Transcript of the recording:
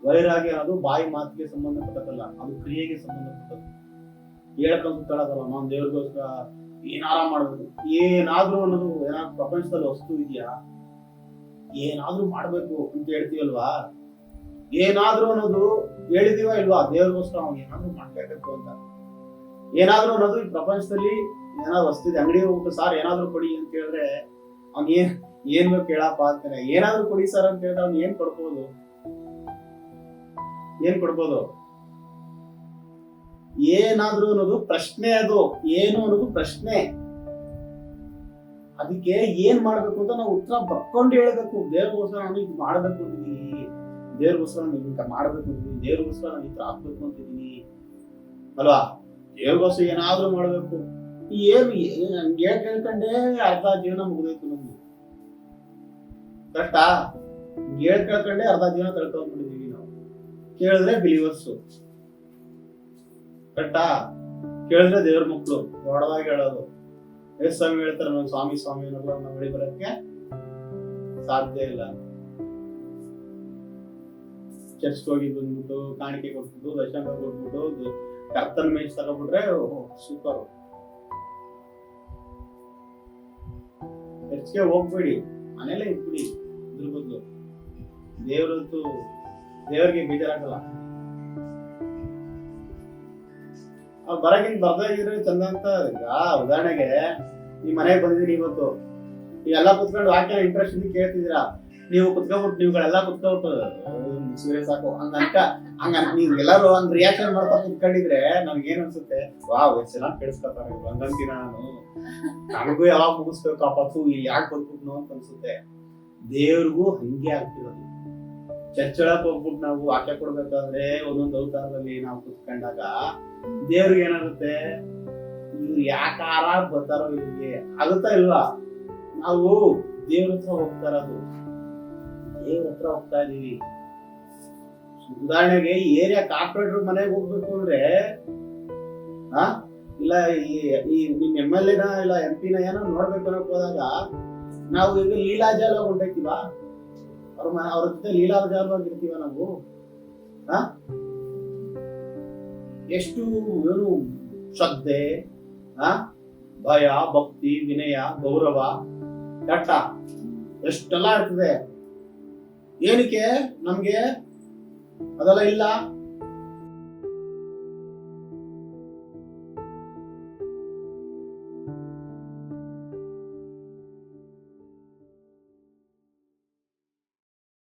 ವೈರಾಗ್ಯ ಅನ್ನೋದು ಬಾಯಿ ಮಾತಿಗೆ ಸಂಬಂಧಪಟ್ಟದಲ್ಲ, ಅದು ಕ್ರಿಯೆಗೆ ಸಂಬಂಧಪಟ್ಟದ್ದು. ಹೇಳ್ಕೊಂಡ್ಬಿಟ್ಟಳದಲ್ಲ, ನಾನು ದೇವ್ರಿಗೋಸ್ಕರ ಏನಾರ ಮಾಡ್ಬೇಕು, ಏನಾದ್ರೂ ಅನ್ನೋದು, ಏನಾದ್ರು ಪ್ರಪಂಚದಲ್ಲಿ ವಸ್ತು ಇದೆಯಾ, ಏನಾದ್ರೂ ಮಾಡ್ಬೇಕು ಅಂತ ಹೇಳ್ತೀವಲ್ವಾ, ಏನಾದ್ರೂ ಅನ್ನೋದು ಹೇಳಿದೀವ ಇಲ್ವಾ, ದೇವ್ರಿಗೋಸ್ಕರ ಅವ್ನು ಏನಾದ್ರೂ ಮಾಡ್ಬೇಕು ಅಂತ. ಏನಾದ್ರೂ ಅನ್ನೋದು ಈ ಪ್ರಪಂಚದಲ್ಲಿ ಏನಾದ್ರು ವಸ್ತು ಇದೆ, ಅಂಗಡಿ ಹೋಗ್ಬಿಟ್ಟು ಸಾರ್ ಏನಾದ್ರೂ ಕೊಡಿ ಅಂತ ಹೇಳಿದ್ರೆ ಅವ್ನ್ ಏನ್ ಬೇಕು ಕೇಳಪ್ಪ ಅಂತಾನೆ. ಏನಾದ್ರೂ ಕೊಡಿ ಸರ್ ಅಂತ ಹೇಳಿದ್ರೆ ಅವ್ನು ಏನ್ ಕೊಡ್ಬೋದು? ಏನಾದ್ರೂ ಅನ್ನೋದು ಪ್ರಶ್ನೆ, ಅದು ಏನು ಅನ್ನೋದು ಪ್ರಶ್ನೆ. ಅದಕ್ಕೆ ಏನ್ ಮಾಡ್ಬೇಕು ಅಂತ ನಾವು ಉತ್ತರ ಬರ್ಕೊಂಡು ಹೇಳ್ಬೇಕು. ದೇವ್ರಿಗೋಸ್ಕರ ನಾನು ಇದು ಮಾಡ್ಬೇಕು ಅಂತಿದ್ದೀನಿ, ದೇವ್ರಿಗೋಸ್ಕರ ನಾನು ಇಂತ ಮಾಡ್ಬೇಕು ಅಂತಿದ್ದೀನಿ, ದೇವ್ರಿಗೋಸ್ಕರ ನಾನು ಈ ತರ ಆಗ್ಬೇಕು ಅಂತಿದ್ದೀನಿ ಅಲ್ವಾ. ದೇವ್ರಿಗೋಸ್ಕರ ಏನಾದ್ರೂ ಮಾಡ್ಬೇಕು, ಕೇಳ್ಕೊಂಡೇ ಅರ್ಧ ಜೀವನ ಮುಗಿದೋಯ್ತು ನಮ್ದು. ಕರೆಕ್ಟಾ? ಕೇಳ್ಕೊಂಡೇ ಅರ್ಧ ಜೀವನ ತಳ್ಕೊಂಡ್ಬಿಟ್ಟಿದೀವಿ ನಾವು. ಕೇಳಿದ್ರೆ ಬಿಲಿವರ್ಸು, ಕರೆಕ್ಟಾ? ಕೇಳಿದ್ರೆ ದೇವ್ರ ಮಕ್ಳು ದೊಡ್ಡದಾಗಿ ಹೇಳೋದು. ಎಸ್ ಸ್ವಾಮಿ ಹೇಳ್ತಾರೆ, ನಾವು ಸ್ವಾಮಿ ಸ್ವಾಮಿ ಅನ್ನೋದು ನಮ್ಮ ಬಳಿ ಬರೋಕ್ಕೆ ಸಾಧ್ಯ ಇಲ್ಲ. ಚರ್ಚ್ಗೆ ಹೋಗಿ ಬಂದ್ಬಿಟ್ಟು ಕಾಣಿಕೆ ಕೊಟ್ಬಿಟ್ಟು ದಶಂಗ ಕೊಟ್ಬಿಟ್ಟು ಕರ್ತನ ಮೇಜ್ ತಗೊಂಡ್ಬಿಟ್ರೆ ಸೂಪರ್. ಚರ್ಚ್ಗೆ ಹೋಗ್ಬೇಡಿ, ಮನೇಲೆ ಇಟ್ಬಿಡಿ. ಇದ್ರ ಬದಲು ದೇವ್ರಿಗೆ ಬೇಜಾರಾಗಲ್ಲ. ಅವ್ರು ಬರಗಿಂತ ಬರ್ದಾಗಿದ್ರೆ ಚಂದ ಅಂತ. ಈಗ ಉದಾಹರಣೆಗೆ ಈ ಮನೆಗೆ ಬಂದಿದ್ದೀನಿ ಇವತ್ತು, ನೀವೆಲ್ಲ ಕುತ್ಕೊಂಡು ವಾಕ್ಯ ಇಂಟ್ರೆಸ್ಟ್ ಇಂದ ಕೇಳ್ತಿದ್ದೀರಾ, ನೀವು ಕುತ್ಕೊಬಿಟ್ಟು ನೀವುಗಳೆಲ್ಲ ಕುತ್ಕೊಬಿಟ್ಟು ಸೀರಿಯಸ್ ಸಾಕು ಹಂಗ ನೀವು ಎಲ್ಲರೂ ಹಂಗ್ ರಿಯಾಕ್ಷನ್ ಮಾಡ್ತಾ ಕುತ್ಕೊಂಡಿದ್ರೆ ನಮ್ಗೆ ಏನ್ ಅನ್ಸುತ್ತೆ, ವಾವ್ ಎಷ್ಟು ಚೆನ್ನಾಗಿ ಕೇಳಿಸ್ಕೊತಾರೆ ಹಂಗಂತೀನ ನಾನು, ನನಗೂ ಯಾವಾಗ ಮುಗಿಸ್ಬೇಕು ಅಪ್ಪತ್ತು, ಇಲ್ಲಿ ಯಾಕೆ ಬಂದ್ಬಿಟ್ನು ಅಂತ ಅನ್ಸುತ್ತೆ. ದೇವ್ರಿಗೂ ಹಂಗೆ ಆಗ್ತಿರೋದು. ಚರ್ಚ್ ಒಳಕ್ ಹೋಗ್ಬಿಟ್ಟು ನಾವು ವಾಕ್ಯ ಕೊಡ್ಬೇಕಾದ್ರೆ ಒಂದೊಂದು ಅವತಾರದಲ್ಲಿ ನಾವು ಕುತ್ಕೊಂಡಾಗ ದೇವ್ರಿಗೆ ಏನಾಗುತ್ತೆ, ಇವ್ರು ಯಾಕಾರ ಬರ್ತಾರೋ ಇವ್ರಿಗೆ ಆಗುತ್ತಾ ಇಲ್ವಾ? ನಾವು ದೇವ್ರ ಹತ್ರ ಹೋಗ್ತಾ ಇರೋದು, ದೇವ್ರ ಹತ್ರ ಹೋಗ್ತಾ ಇದೀವಿ. ಉದಾಹರಣೆಗೆ ಈ ಏರಿಯಾ ಕಾರ್ಪೊರೇಟರ್ ಮನೆಗೆ ಹೋಗ್ಬೇಕು ಅಂದ್ರೆ ಇಲ್ಲ ಈ ನಿಮ್ MLA ನ ಇಲ್ಲ MP ನ ಏನೋ ನೋಡ್ಬೇಕು ಅನ್ನೋಕ್ ಹೋದಾಗ ನಾವು ಈಗ ಲೀಲಾಜಾಲ ಹೊಂಟೈತೀವ, ಅವ್ರ ಜೊತೆ ಲೀಲಾಜಾಲವಾಗಿರ್ತೀವ ನಾವು. ಎಷ್ಟು ಏನು ಶ್ರದ್ಧೆ, ಭಯ, ಭಕ್ತಿ, ವಿನಯ, ಗೌರವ, ಕಟ್ಟ ಎಷ್ಟೆಲ್ಲ ಇರ್ತದೆ. ಏನಕ್ಕೆ ನಮ್ಗೆ ಅದೆಲ್ಲ ಇಲ್ಲ?